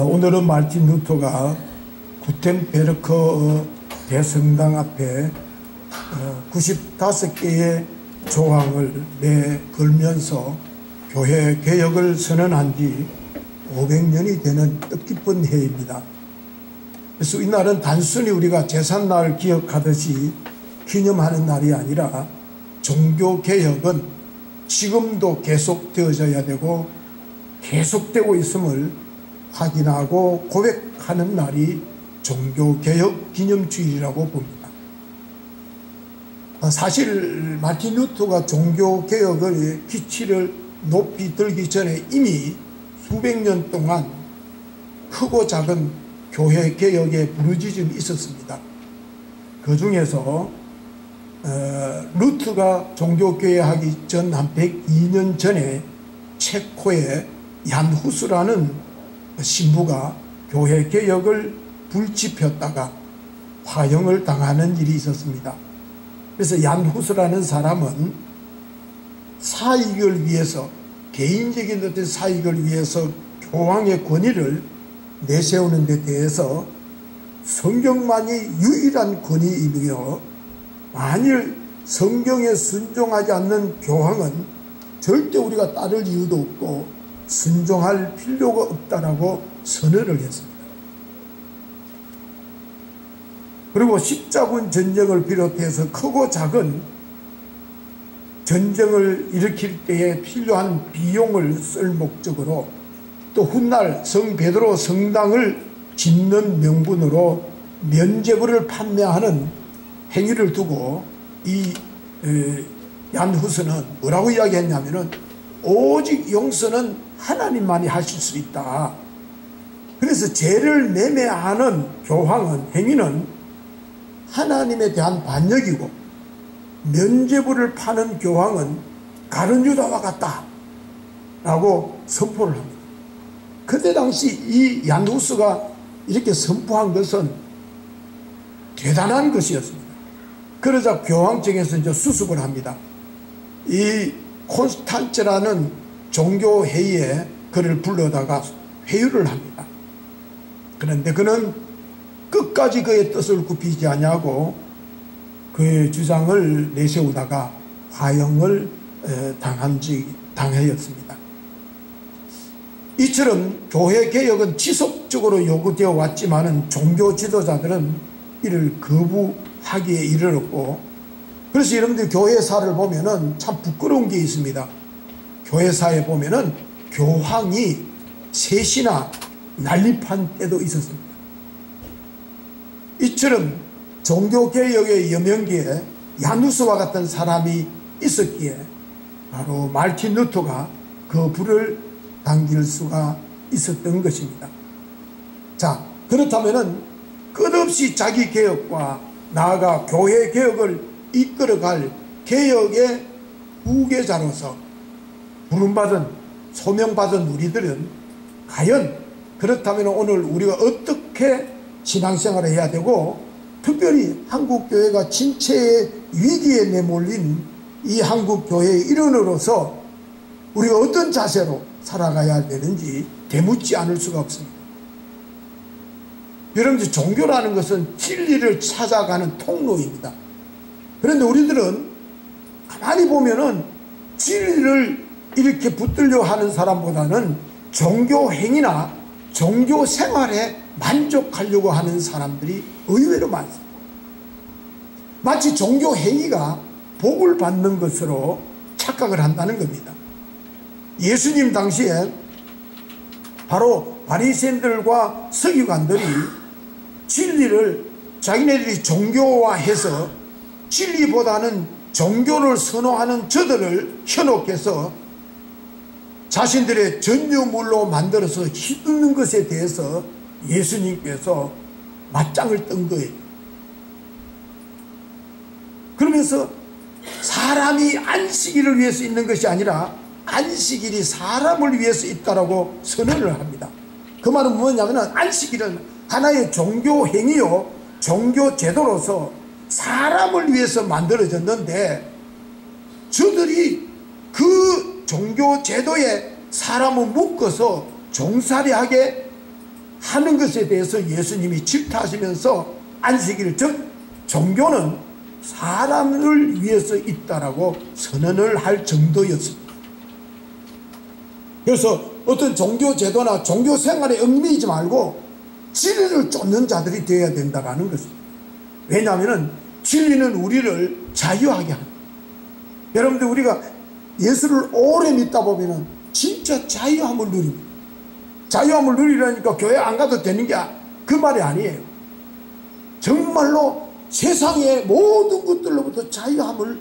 오늘은 마르틴 루터가 구텐베르크 대성당 앞에 95개의 조항을 내걸면서 교회 개혁을 선언한 지 500년이 되는 뜻깊은 해입니다. 그래서 이날은 단순히 우리가 제삿날을 기억하듯이 기념하는 날이 아니라 종교개혁은 지금도 계속되어져야 되고 계속되고 있음을 확인하고 고백하는 날이 종교개혁 기념주일이라고 봅니다. 사실 마르틴 루터가 종교개혁의 기치를 높이 들기 전에 이미 수백 년 동안 크고 작은 교회 개혁의 부르짖음이 있었습니다. 그 중에서 루터가 종교개혁하기 전 한 102년 전에 체코의 얀 후스라는 신부가 교회 개혁을 불지폈다가 화형을 당하는 일이 있었습니다. 그래서 얀 후스라는 사람은 사익을 위해서, 개인적인 어떤 사익을 위해서 교황의 권위를 내세우는 데 대해서 성경만이 유일한 권위이며, 만일 성경에 순종하지 않는 교황은 절대 우리가 따를 이유도 없고 순종할 필요가 없다라고 선언을 했습니다. 그리고 십자군 전쟁을 비롯해서 크고 작은 전쟁을 일으킬 때에 필요한 비용을 쓸 목적으로, 또 훗날 성 베드로 성당을 짓는 명분으로 면죄부를 판매하는 행위를 두고 이 얀 후스는 뭐라고 이야기했냐면은 오직 용서는 하나님만이 하실 수 있다. 그래서 죄를 매매하는 교황은, 행위는 하나님에 대한 반역이고, 면죄부를 파는 교황은 가룟유다와 같다 라고 선포를 합니다. 그때 당시 이 얀 후스가 이렇게 선포한 것은 대단한 것이었습니다. 그러자 교황청에서 이제 수습을 합니다. 이 콘스탄츠라는 종교회의에 그를 불러다가 회유를 합니다. 그런데 그는 끝까지 그의 뜻을 굽히지 아니하고 그의 주장을 내세우다가 화형을 당하였습니다. 이처럼 교회 개혁은 지속적으로 요구되어 왔지만은 종교 지도자들은 이를 거부하기에 이르렀고, 그래서 여러분들 교회사를 보면은 참 부끄러운 게 있습니다. 교회사에 보면은 교황이 셋이나 난립한 때도 있었습니다. 이처럼 종교개혁의 여명기에 얀 후스와 같은 사람이 있었기에 바로 마르틴 루터가 그 불을 당길 수가 있었던 것입니다. 자, 그렇다면은 끝없이 자기 개혁과 나아가 교회 개혁을 이끌어갈 개혁의 후계자로서 부름받은, 소명받은 우리들은 과연 그렇다면 오늘 우리가 어떻게 신앙생활을 해야 되고, 특별히 한국교회가 침체의 위기에 내몰린 이 한국교회의 일원으로서 우리가 어떤 자세로 살아가야 되는지 되묻지 않을 수가 없습니다. 여러분들, 종교라는 것은 진리를 찾아가는 통로입니다. 그런데 우리들은 가만히 보면은 진리를 이렇게 붙들려 하는 사람보다는 종교 행위나 종교 생활에 만족하려고 하는 사람들이 의외로 많습니다. 마치 종교 행위가 복을 받는 것으로 착각을 한다는 겁니다. 예수님 당시에 바로 바리새인들과 서기관들이 진리를 자기네들이 종교화해서 진리보다는 종교를 선호하는 저들을 현혹해서 자신들의 전유물로 만들어서 휘두르는 것에 대해서 예수님께서 맞짱을 뜬 거예요. 그러면서 사람이 안식일을 위해서 있는 것이 아니라 안식일이 사람을 위해서 있다라고 선언을 합니다. 그 말은 뭐냐면 안식일은 하나의 종교 행위요, 종교 제도로서 사람을 위해서 만들어졌는데, 저들이 그 종교 제도에 사람을 묶어서 종살이하게 하는 것에 대해서 예수님이 질타하시면서 안식일, 즉 종교는 사람을 위해서 있다라고 선언을 할 정도였습니다. 그래서 어떤 종교 제도나 종교 생활에 얽매이지 말고 진리를 쫓는 자들이 되어야 된다는 것입니다. 왜냐하면 진리는 우리를 자유하게 합니다. 여러분들, 우리가 예수를 오래 믿다 보면 진짜 자유함을 누립니다. 자유함을 누리려니까 교회 안 가도 되는 게 그 말이 아니에요. 정말로 세상의 모든 것들로부터 자유함을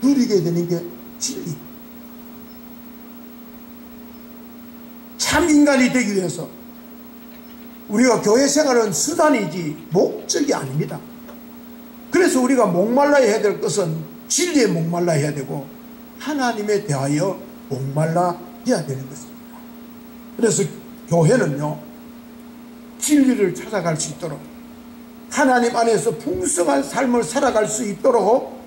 누리게 되는 게 진리. 참 인간이 되기 위해서 우리가 교회 생활은 수단이지 목적이 아닙니다. 그래서 우리가 목말라야 해야 될 것은 진리에 목말라야 해야 되고 하나님에 대하여 목말라 해야 되는 것입니다. 그래서 교회는요, 진리를 찾아갈 수 있도록, 하나님 안에서 풍성한 삶을 살아갈 수 있도록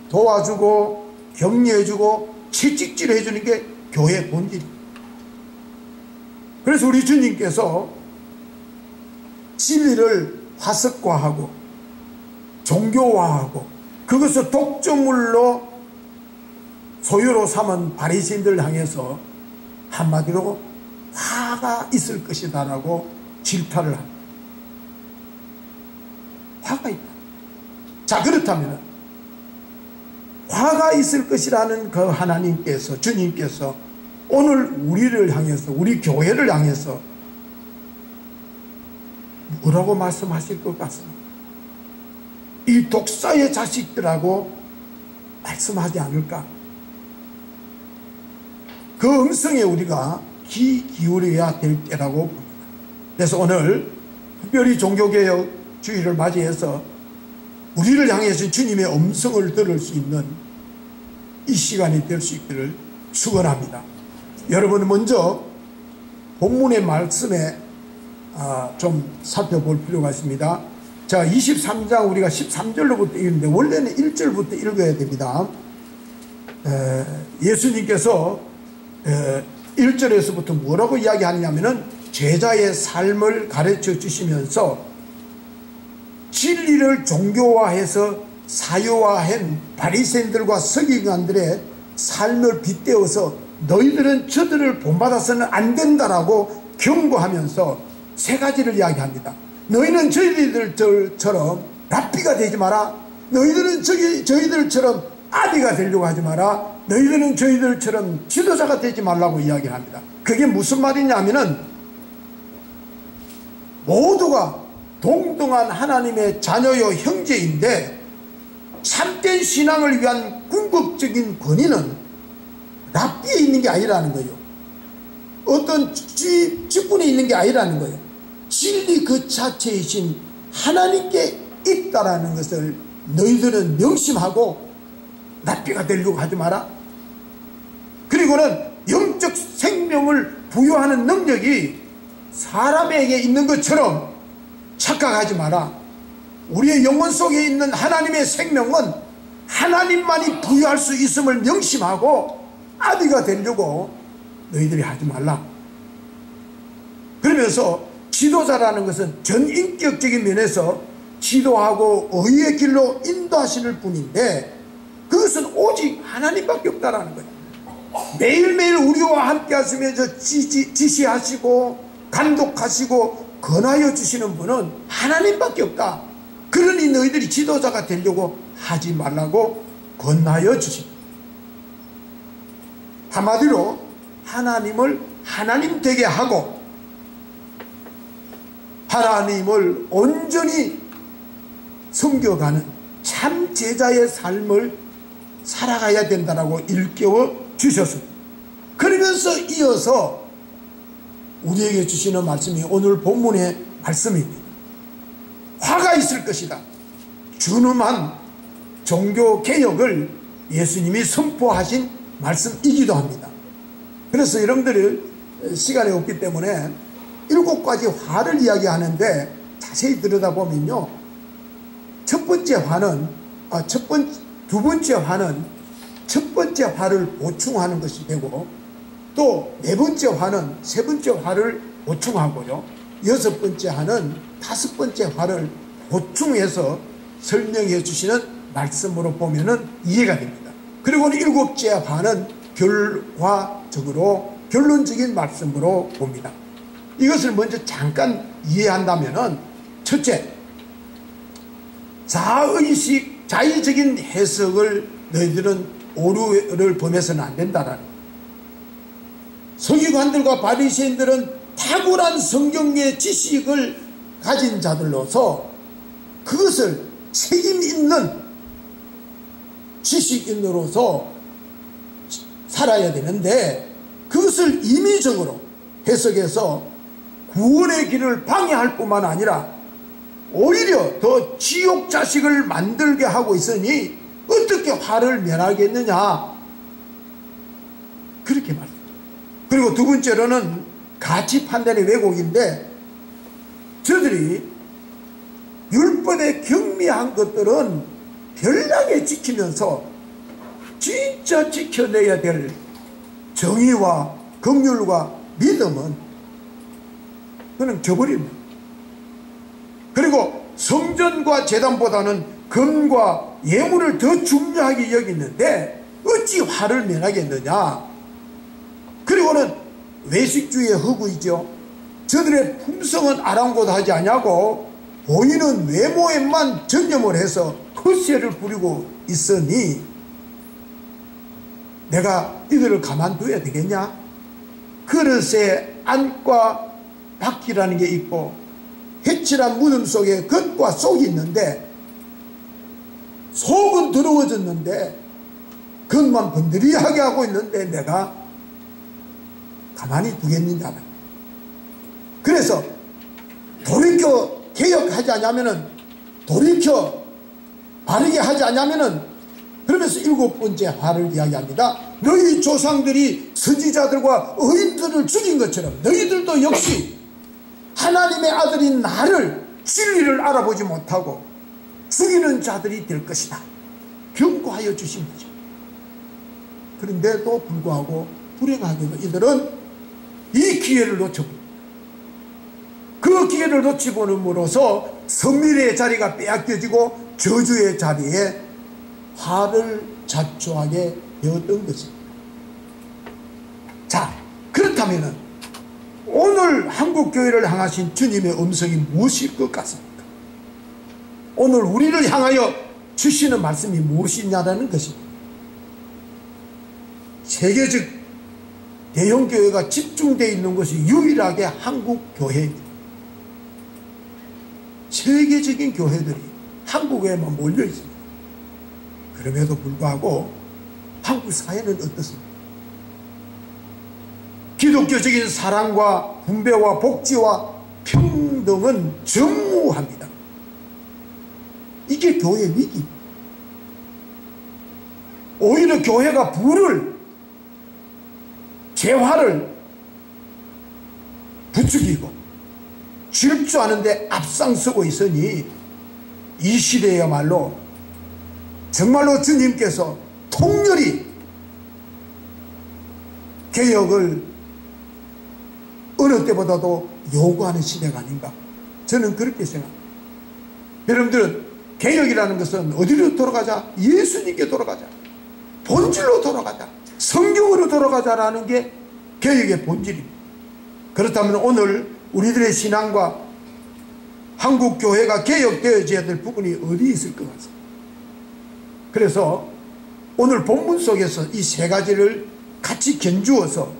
도와주고 격려해주고 채찍질 해주는 게 교회의 본질입니다. 그래서 우리 주님께서 진리를 화석화하고 종교화하고 그것을 독점물로 소유로 삼은 바리새인들을 향해서 한마디로 화가 있을 것이다 라고 질타를 합니다. 화가 있다. 자, 그렇다면 화가 있을 것이라는 그 하나님께서, 주님께서 오늘 우리를 향해서, 우리 교회를 향해서 뭐라고 말씀하실 것 같습니다. 이 독사의 자식들하고 말씀하지 않을까? 그 음성에 우리가 귀 기울여야 될 때라고 봅니다. 그래서 오늘 특별히 종교개혁 주의를 맞이해서 우리를 향해서 주님의 음성을 들을 수 있는 이 시간이 될 수 있기를 축원합니다. 여러분, 먼저 본문의 말씀에 좀 살펴볼 필요가 있습니다. 자, 23장 우리가 13절로부터 읽는데 원래는 1절부터 읽어야 됩니다. 예수님께서 1절에서부터 뭐라고 이야기하느냐면은 제자의 삶을 가르쳐 주시면서 진리를 종교화해서 사유화한 바리새인들과 서기관들의 삶을 빗대어서 너희들은 저들을 본받아서는 안 된다라고 경고하면서 세 가지를 이야기합니다. 너희는 저희들처럼 랍비가 되지 마라. 너희들은 저희들처럼 아비가 되려고 하지 마라. 너희들은 저희들처럼 지도자가 되지 말라고 이야기를 합니다. 그게 무슨 말이냐면은 모두가 동등한 하나님의 자녀요 형제인데 참된 신앙을 위한 궁극적인 권위는 랍비에 있는 게 아니라는 거예요. 어떤 직분에 있는 게 아니라는 거예요. 진리 그 자체이신 하나님께 있다라는 것을 너희들은 명심하고 랍비가 되려고 하지 마라. 그리고는 영적 생명을 부여하는 능력이 사람에게 있는 것처럼 착각하지 마라. 우리의 영혼 속에 있는 하나님의 생명은 하나님만이 부여할 수 있음을 명심하고 아비가 되려고 너희들이 하지 말라. 그러면서 지도자라는 것은 전인격적인 면에서 지도하고 의의 길로 인도하시는 분인데 그것은 오직 하나님밖에 없다라는 거예요. 매일매일 우리와 함께 하시면서 지시하시고 감독하시고 권하여 주시는 분은 하나님밖에 없다. 그러니 너희들이 지도자가 되려고 하지 말라고 권하여 주십니다. 한마디로 하나님을 하나님 되게 하고 하나님을 온전히 섬겨가는 참 제자의 삶을 살아가야 된다라고 일깨워 주셨습니다. 그러면서 이어서 우리에게 주시는 말씀이 오늘 본문의 말씀입니다. 화가 있을 것이다. 준엄한 종교개혁을 예수님이 선포하신 말씀이기도 합니다. 그래서 여러분들이 시간이 없기 때문에 7가지 화를 이야기하는데 자세히 들여다보면요, 두 번째 화는 첫 번째 화를 보충하는 것이 되고 또 네 번째 화는 세 번째 화를 보충하고요, 여섯 번째 화는 다섯 번째 화를 보충해서 설명해 주시는 말씀으로 보면은 이해가 됩니다. 그리고는 일곱째 화는 결과적으로 결론적인 말씀으로 봅니다. 이것을 먼저 잠깐 이해한다면은, 첫째, 자의식, 자의적인 해석을 너희들은 오류를 범해서는 안 된다라는 거예요. 서기관들과 바리새인들은 탁월한 성경의 지식을 가진 자들로서 그것을 책임 있는 지식인으로서 살아야 되는데, 그것을 임의적으로 해석해서 구원의 길을 방해할 뿐만 아니라 오히려 더 지옥 자식을 만들게 하고 있으니 어떻게 화를 면하겠느냐, 그렇게 말합니다. 그리고 두 번째로는 가치 판단의 왜곡인데, 저들이 율법에 경미한 것들은 별나게 지키면서 진짜 지켜내야 될 정의와 긍휼과 믿음은 그는 저버립니다. 그리고 성전과 제단보다는 금과 예물을 더 중요하게 여기는데 어찌 화를 면하겠느냐. 그리고는 외식주의의 허구이죠. 저들의 품성은 아랑곳하지 아니하고 보이는 외모에만 전념을 해서 헛세를 부리고 있으니 내가 이들을 가만둬야 되겠냐? 그릇에 안과 밖이라는 게 있고 해칠한 무덤 속에 겉과 속이 있는데 속은 더러워졌는데 겉만 번드리하게 하고 있는데 내가 가만히 두겠느냐. 그래서 돌이켜 개혁하지 않냐면은, 돌이켜 바르게 하지 않냐면은, 그러면서 일곱 번째 화를 이야기합니다. 너희 조상들이 선지자들과 의인들을 죽인 것처럼 너희들도 역시 하나님의 아들인 나를, 진리를 알아보지 못하고 죽이는 자들이 될 것이다. 경고하여 주신 거죠. 그런데도 불구하고 불행하게도 이들은 이 기회를 놓쳐버립니다. 그 기회를 놓치고는으로써 성밀의 자리가 빼앗겨지고 저주의 자리에 화를 자초하게 되었던 것입니다. 자, 그렇다면 오늘 한국교회를 향하신 주님의 음성이 무엇일 것 같습니까? 오늘 우리를 향하여 주시는 말씀이 무엇이냐라는 것입니다. 세계적 대형교회가 집중되어 있는 것이 유일하게 한국교회입니다. 세계적인 교회들이 한국에만 몰려 있습니다. 그럼에도 불구하고 한국 사회는 어떻습니까? 기독교적인 사랑과 분배와 복지와 평등은 전무합니다. 이게 교회 위기입니다. 오히려 교회가 불을, 재화를 부추기고 질주하는데 앞장서고 있으니 이 시대야말로 정말로 주님께서 통렬히 개혁을 어느 때보다도 요구하는 시대가 아닌가, 저는 그렇게 생각합니다. 여러분들은 개혁이라는 것은 어디로 돌아가자? 예수님께 돌아가자, 본질로 돌아가자, 성경으로 돌아가자라는 게 개혁의 본질입니다. 그렇다면 오늘 우리들의 신앙과 한국교회가 개혁되어져야 될 부분이 어디 있을 것 같습니다. 그래서 오늘 본문 속에서 이 세 가지를 같이 견주어서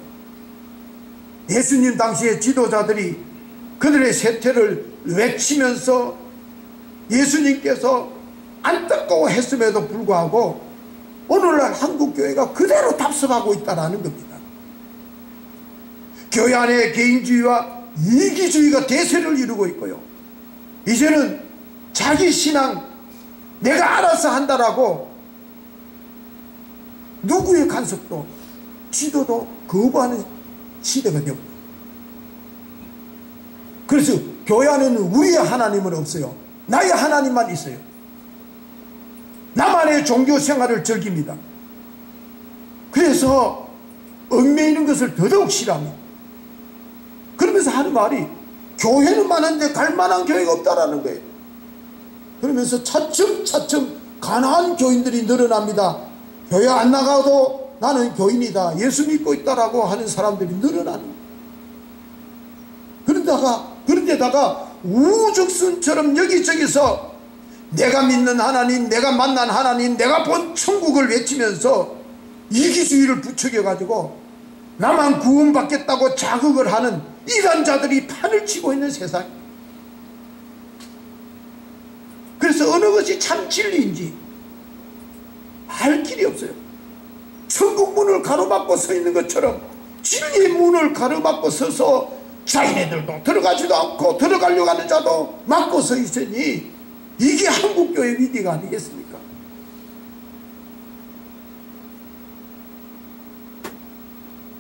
예수님 당시의 지도자들이 그들의 세태를 외치면서 예수님께서 안타까워했음에도 불구하고 오늘날 한국교회가 그대로 답습하고 있다는 겁니다. 교회 안에 개인주의와 이기주의가 대세를 이루고 있고요, 이제는 자기 신앙 내가 알아서 한다라고 누구의 간섭도 지도도 거부하는 시대가 되고, 그래서 교회 안에는 우리의 하나님은 없어요. 나의 하나님만 있어요. 나만의 종교 생활을 즐깁니다. 그래서 얽매이는 것을 더더욱 싫어합니다. 그러면서 하는 말이 교회는 많은데 갈 만한 교회가 없다라는 거예요. 그러면서 차츰차츰 가난한 교인들이 늘어납니다. 교회 안 나가도 나는 교인이다, 예수 믿고 있다라고 하는 사람들이 늘어나는 거예요. 그런데다가 우죽순처럼 여기저기서 내가 믿는 하나님, 내가 만난 하나님, 내가 본 천국을 외치면서 이기주의를 부추겨가지고 나만 구원받겠다고 자극을 하는 이런 자들이 판을 치고 있는 세상. 그래서 어느 것이 참 진리인지 알 길이 없어요. 천국 문을 가로막고 서 있는 것처럼 진리의 문을 가로막고 서서 자기네들도 들어가지도 않고 들어가려고 하는 자도 막고 서 있으니 이게 한국교회 위기가 아니겠습니까?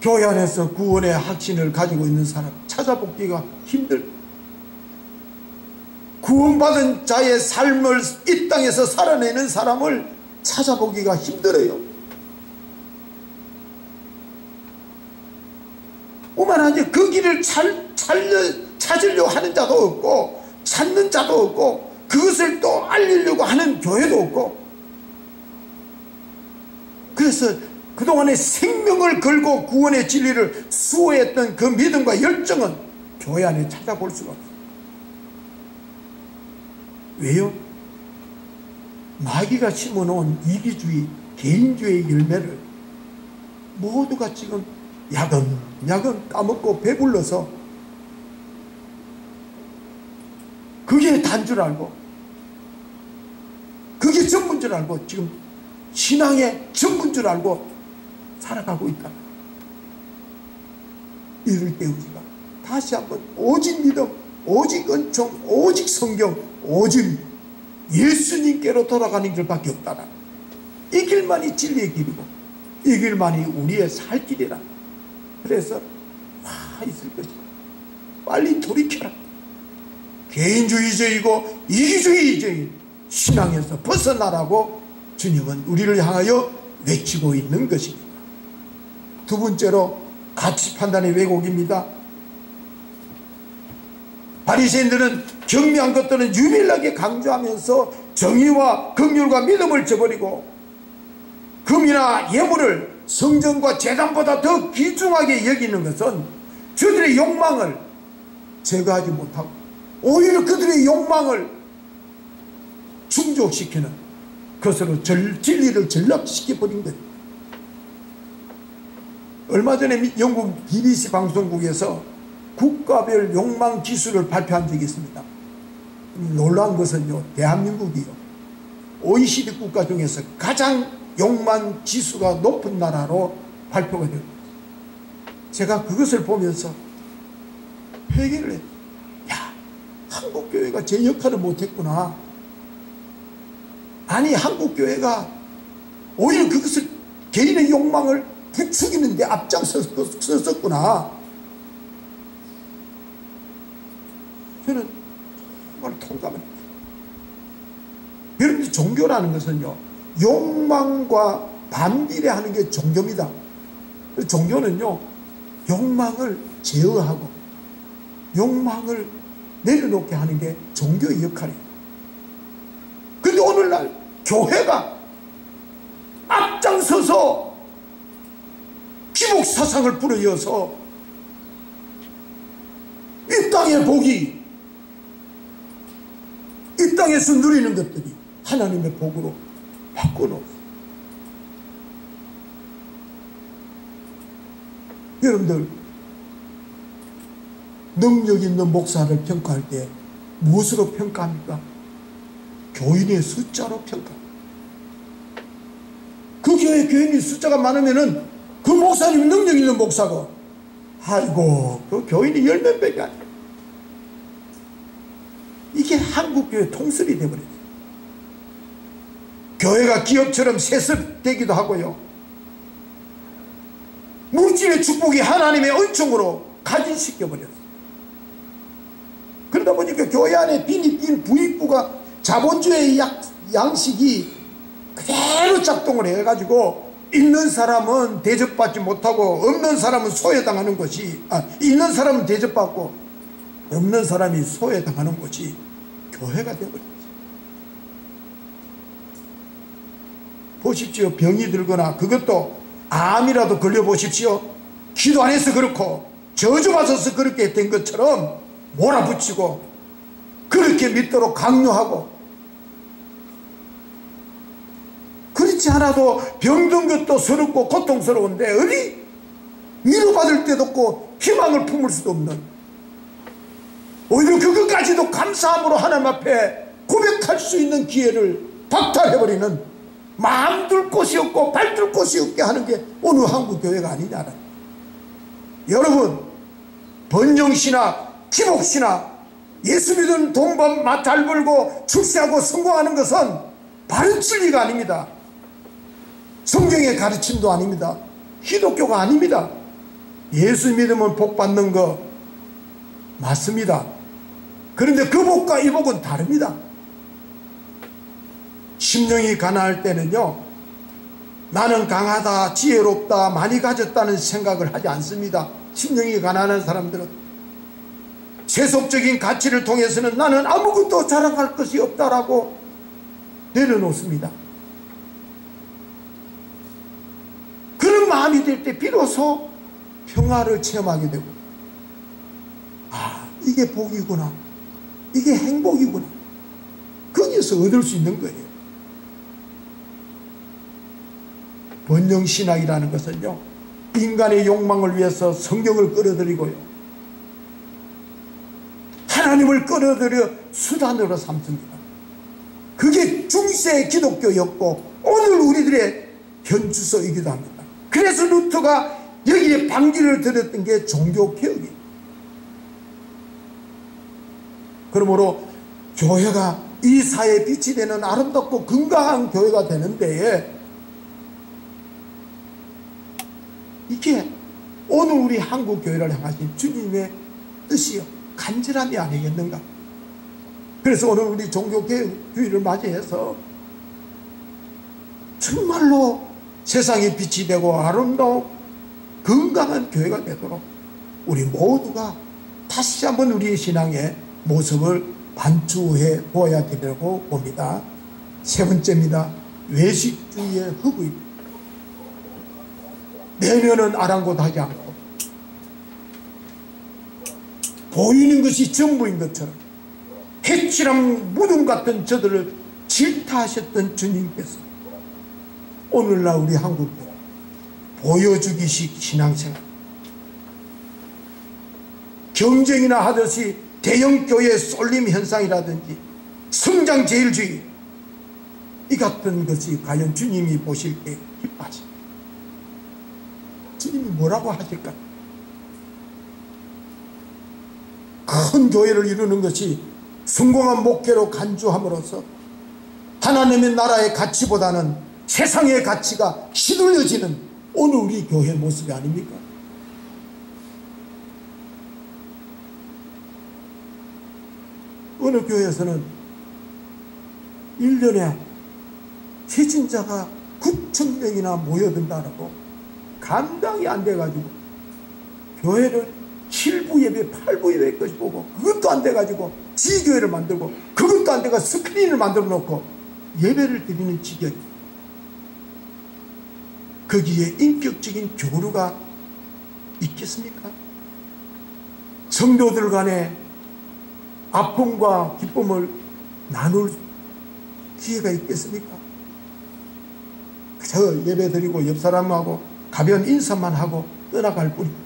교회 안에서 구원의 확신을 가지고 있는 사람 찾아보기가 힘들. 구원받은 자의 삶을 이 땅에서 살아내는 사람을 찾아보기가 힘들어요. 오만하지 그 길을 찾으려고 하는 자도 없고 찾는 자도 없고 그것을 또 알리려고 하는 교회도 없고. 그래서 그동안에 생명을 걸고 구원의 진리를 수호했던 그 믿음과 열정은 교회 안에 찾아볼 수가 없어요. 왜요? 마귀가 심어놓은 이기주의, 개인주의 열매를 모두가 지금 야금야금 까먹고 배불러서 그게 단 줄 알고 그게 전부인 줄 알고 지금 신앙의 전부인 줄 알고 살아가고 있다. 이럴 때 우리가 다시 한번 오직 믿음, 오직 은총, 오직 성경, 오직 예수님께로 돌아가는 길밖에 없다. 이 길만이 진리의 길이고 이 길만이 우리의 살 길이라. 그래서 와 있을 것이다. 빨리 돌이켜라. 개인주의적이고 이기주의적인 신앙에서 벗어나라고 주님은 우리를 향하여 외치고 있는 것입니다. 두 번째로 가치 판단의 왜곡입니다. 바리새인들은 경미한 것들은 유별나게 강조하면서 정의와 긍휼과 믿음을 저버리고 금이나 예물을 성전과 제단보다 더 귀중하게 여기는 것은 저들의 욕망을 제거하지 못하고 오히려 그들의 욕망을 충족시키는 것으로 진리를 전락시켜버린 것. 얼마 전에 영국 BBC 방송국에서 국가별 욕망 지수를 발표한 적이 있습니다. 놀라운 것은요, 대한민국이요, OECD 국가 중에서 가장 욕망 지수가 높은 나라로 발표가 되었습니다. 제가 그것을 보면서 회개를 했어요. 야, 한국교회가 제 역할을 못했구나. 아니, 한국교회가 오히려 그것을 개인의 욕망을 부추기는데 앞장섰구나. 저는 정말 통감을 했어요. 여러분들, 종교라는 것은요, 욕망과 반비례하는 게 종교입니다. 종교는요, 욕망을 제어하고 욕망을 내려놓게 하는 게 종교의 역할이에요. 그런데 오늘날 교회가 앞장서서 기복사상을 불어이어서 이 땅의 복이, 이 땅에서 누리는 것들이 하나님의 복으로 바꿔놓았어요. 여러분들, 능력 있는 목사를 평가할 때 무엇으로 평가합니까? 교인의 숫자로 평가합니다. 그 교회 교인의 숫자가 많으면은 그 목사님이 능력 있는 목사고, 아이고, 그 교인이 10명밖에 안 돼요. 이게 한국교회 통설이 되어버렸어요. 교회가 기업처럼 세습되기도 하고요, 물질의 축복이 하나님의 은총으로 가진시켜버렸어요. 그러다 보니까 교회 안에 빈입 부익부가 자본주의 양식이 그대로 작동을 해가지고 있는 사람은 대접받지 못하고 없는 사람은 소외당하는 것이, 있는 사람은 대접받고 없는 사람이 소외당하는 곳이 교회가 되어버렸어요. 보십시오. 병이 들거나 그것도 암이라도 걸려보십시오. 기도 안 해서 그렇고 저주받아서 그렇게 된 것처럼 몰아붙이고 그렇게 믿도록 강요하고, 그렇지 않아도 병든 것도 서럽고 고통스러운데 어디 위로받을 데도 없고 희망을 품을 수도 없는, 오히려 그것까지도 감사함으로 하나님 앞에 고백할 수 있는 기회를 박탈해버리는, 마음 둘 곳이 없고 발 둘 곳이 없게 하는 게 오늘 한국 교회가 아니냐는. 여러분, 번영시나 기복시나 예수 믿은 돈만 잘 벌고 출세하고 성공하는 것은 바른 진리가 아닙니다. 성경의 가르침도 아닙니다. 기독교가 아닙니다. 예수 믿으면 복 받는 거 맞습니다. 그런데 그 복과 이 복은 다릅니다. 심령이 가난할 때는요, 나는 강하다, 지혜롭다, 많이 가졌다는 생각을 하지 않습니다. 심령이 가난한 사람들은 세속적인 가치를 통해서는 나는 아무것도 자랑할 것이 없다라고 내려놓습니다. 그런 마음이 될 때 비로소 평화를 체험하게 되고, 아, 이게 복이구나, 이게 행복이구나, 거기에서 얻을 수 있는 거예요. 번영신학이라는 것은요, 인간의 욕망을 위해서 성경을 끌어들이고요, 하나님을 끌어들여 수단으로 삼습니다. 그게 중세 기독교였고 오늘 우리들의 현주소이기도 합니다. 그래서 루터가 여기에 반기를 들었던 게 종교개혁이에요. 그러므로 교회가 이 사회에 빛이 되는 아름답고 건강한 교회가 되는 데에, 이게 오늘 우리 한국 교회를 향하신 주님의 뜻이요, 간절함이 아니겠는가. 그래서 오늘 우리 종교개혁주의를 맞이해서 정말로 세상에 빛이 되고 아름다운 건강한 교회가 되도록 우리 모두가 다시 한번 우리의 신앙의 모습을 반추해 보아야 되려고 봅니다. 세 번째입니다. 외식주의의 흑우입니다. 내면은 아랑곳하지 않고 보이는 것이 전부인 것처럼 해치랑 무덤 같은 저들을 질타하셨던 주님께서 오늘날 우리 한국에 보여주기식 신앙생활, 경쟁이나 하듯이 대형교회 쏠림 현상이라든지 성장제일주의, 이 같은 것이 과연 주님이 보실 때 기뻐하십니까? 주님이 뭐라고 하실까? 큰 교회를 이루는 것이 성공한 목회로 간주함으로써 하나님의 나라의 가치보다는 세상의 가치가 휘둘려지는 오늘 우리 교회 모습이 아닙니까? 어느 교회에서는 1년에 세진자가 9,000명이나 모여든다고 감당이 안 돼가지고 교회를 7부 예배, 8부 예배까지 보고 그것도 안 돼가지고 지교회를 만들고 그것도 안 돼가 스크린을 만들어 놓고 예배를 드리는 지경이, 거기에 인격적인 교류가 있겠습니까? 성도들 간에 아픔과 기쁨을 나눌 기회가 있겠습니까? 그저 예배 드리고 옆 사람하고 가벼운 인사만 하고 떠나갈 뿐입니다.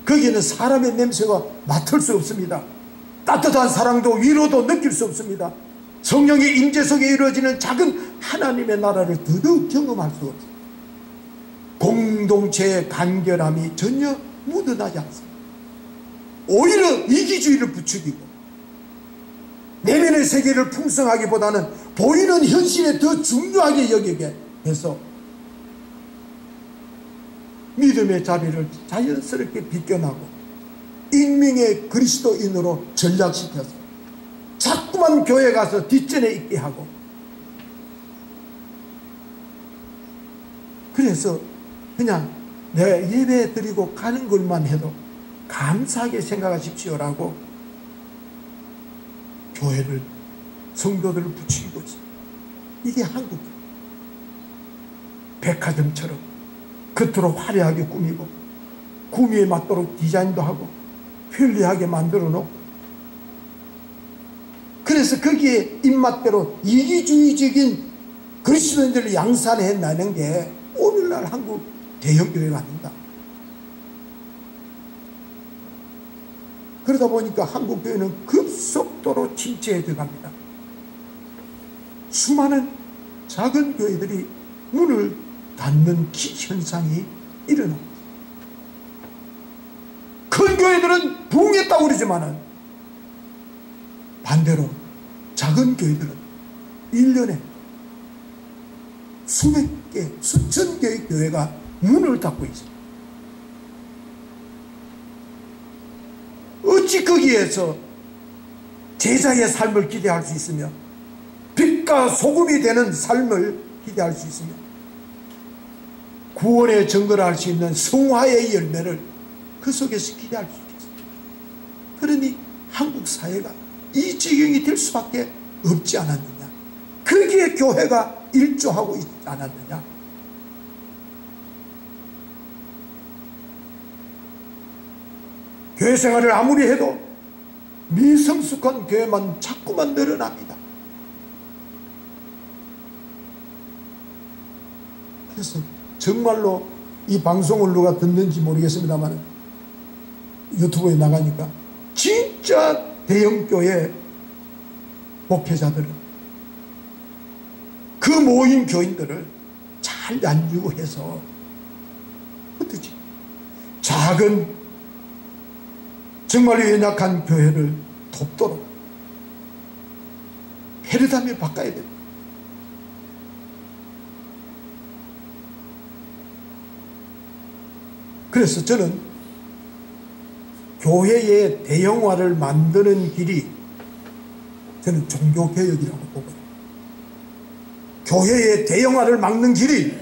거기에는 사람의 냄새가 맡을 수 없습니다. 따뜻한 사랑도 위로도 느낄 수 없습니다. 성령의 임재 속에 이루어지는 작은 하나님의 나라를 더더욱 경험할 수 없습니다. 공동체의 간결함이 전혀 묻어나지 않습니다. 오히려 이기주의를 부추기고 내면의 세계를 풍성하기보다는 보이는 현실에 더 중요하게 여기게 해서 믿음의 자리를 자연스럽게 비껴나고 익명의 그리스도인으로 전락시켜서 자꾸만 교회 가서 뒷전에 있게 하고, 그래서 그냥 내 예배 드리고 가는 것만 해도 감사하게 생각하십시오라고 교회를, 성도들을 부추기고 있습니다. 이게 한국 백화점처럼 겉으로 화려하게 꾸미고 구미에 맞도록 디자인도 하고 편리하게 만들어 놓고, 그래서 거기에 입맛대로 이기주의적인 그리스도인들을 양산해내는 게 오늘날 한국 대형교회가 아닌가. 그러다 보니까 한국 교회는 급속도로 침체에 들어갑니다. 수많은 작은 교회들이 문을 닫는 현상이 일어납니다. 큰 교회들은 부흥했다고 그러지만은 반대로 작은 교회들은 1년에 수백 개, 수천 개의 교회가 문을 닫고 있습니다. 어찌 거기에서 제자의 삶을 기대할 수 있으며 빛과 소금이 되는 삶을 기대할 수 있으며 구원의 증거를 할 수 있는 성화의 열매를 그 속에서 기대할 수 있겠습니다. 그러니 한국 사회가 이 지경이 될 수밖에 없지 않았느냐, 거기에 교회가 일조하고 있지 않았느냐. 교회 생활을 아무리 해도 미성숙한 교회만 자꾸만 늘어납니다. 그래서 정말로 이 방송을 누가 듣는지 모르겠습니다만 유튜브에 나가니까 진짜 대형교회 목회자들은 그 모인 교인들을 잘 안주해서 어떠지? 작은 정말로 연약한 교회를 돕도록 패러다임을 바꿔야 됩니다. 그래서 저는 교회의 대형화를 만드는 길이 저는 종교개혁이라고 보거든요. 교회의 대형화를 막는 길이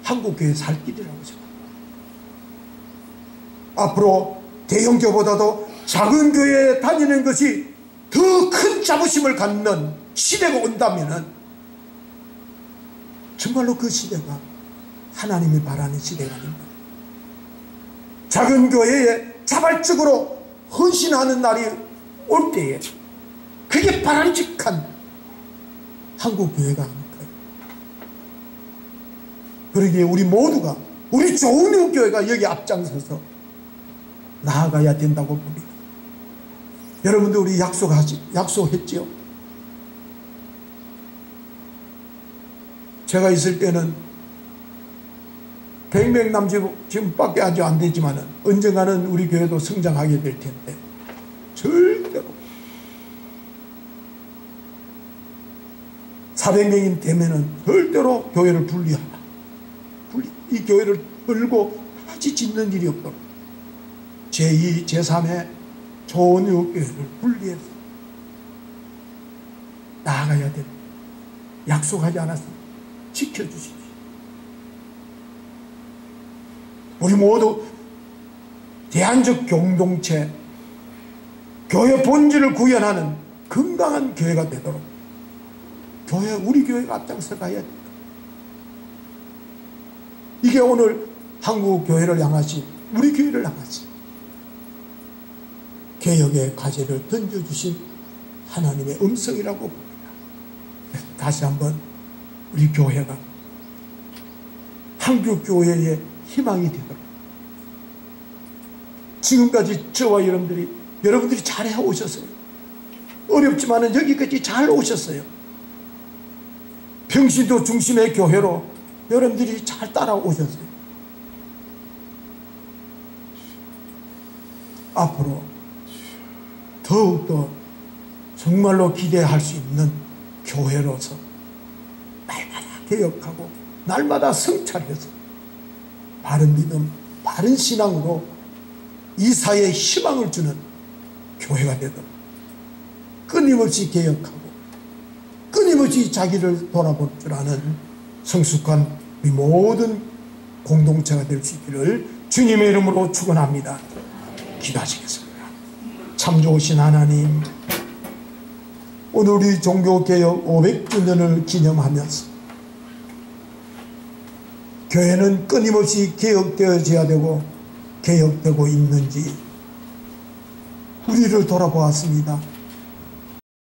한국교회 살 길이라고 생각합니다. 앞으로 대형교보다도 작은 교회에 다니는 것이 더 큰 자부심을 갖는 시대가 온다면 정말로 그 시대가 하나님이 바라는 시대가 아닌가. 작은 교회에 자발적으로 헌신하는 날이 올 때에 그게 바람직한 한국교회가 아닐까. 그러기에 우리 모두가, 우리 좋은 교회가 여기 앞장서서 나아가야 된다고 봅니다. 여러분들 우리 약속했지요? 제가 있을 때는 100명 지금밖에 아직 안 되지만 언젠가는 우리 교회도 성장하게 될 텐데 절대로 400명이 되면은 절대로 교회를 분리하라. 이 교회를 끌고 다시 짓는 일이 없도록 제2, 제3의 좋은 교회를 분리해서 나아가야 됩니다. 약속하지 않았습니다. 지켜주십시오. 우리 모두 대안적 공동체, 교회 본질을 구현하는 건강한 교회가 되도록 우리 교회가 앞장서 가야 됩니다. 이게 오늘 한국 교회를 향하신, 우리 교회를 향하신 개혁의 과제를 던져주신 하나님의 음성이라고 봅니다. 다시 한번 우리 교회가 한국 교회의 희망이 되도록, 지금까지 저와 여러분들이 잘 해오셨어요. 어렵지만 여기까지 잘 오셨어요. 평신도 중심의 교회로 여러분들이 잘 따라오셨어요. 앞으로 더욱더 정말로 기대할 수 있는 교회로서 날마다 개혁하고 날마다 성찰해서 바른 믿음, 바른 신앙으로 이 사회에 희망을 주는 교회가 되도록 끊임없이 개혁하고 끊임없이 자기를 돌아볼 줄 아는 성숙한 우리 모든 공동체가 될 수 있기를 주님의 이름으로 축원합니다. 기도하시겠습니다. 참 좋으신 하나님, 오늘 우리 종교개혁 500주년을 기념하면서 교회는 끊임없이 개혁되어져야 되고 개혁되고 있는지 우리를 돌아보았습니다.